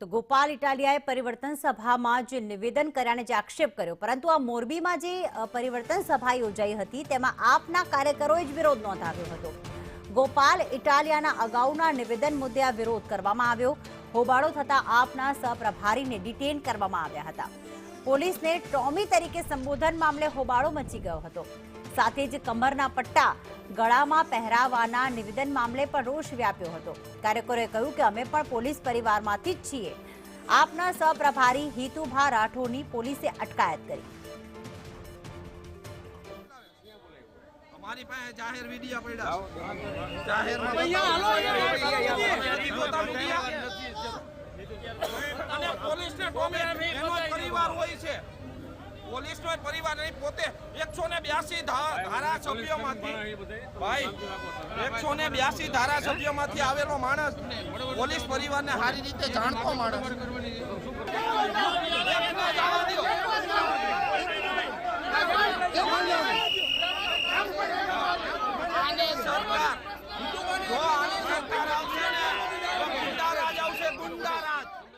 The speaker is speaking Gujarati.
તો ગોપાલ ઇટાલિયાએ પરિવર્તન સભામાં જે નિવેદન કર્યાને જે આક્ષેપ કર્યો, પરંતુ આ મોરબીમાં જે પરિવર્તન સભા યોજાઈ હતી તેમાં આપના કાર્યકરોએ જ વિરોધ નોંધાવ્યો હતો। ગોપાલ ઇટાલિયાના અગાઉના નિવેદન મુદ્દે આ વિરોધ કરવામાં આવ્યો। હોબાળો થતા આપના સહપ્રભારીને ડિટેન કરવામાં આવ્યા હતા। પોલીસને ટોમી તરીકે સંબોધન મામલે હોબાળો મચી ગયો હતો। સાથે જ કમરના પટ્ટા ગળામાં પહેરાવાના નિવેદન મામલે પણ રોષ વ્યાપ્યો હતો। કાર્યકરોએ કહ્યું કે અમે પણ પોલીસ પરિવારમાંથી જ છીએ। આપના સહપ્રભારી હિતુભા રાઠોડની પોલીસે અટકાયત કરી। हमारी પાસે જાહેર વિડિયો પડ્યા જાહેર અને પોલીસને ટોમે એનો પરિવાર હોય છે। પોલીસનો પરિવાર નહીં, પોતે 182 ધારાસભ્યોમાંથી ભાઈ 182 ધારાસભ્યોમાંથી આવેલો માણસ, પોલીસ પરિવારને સારી રીતે જાણતો માણસ।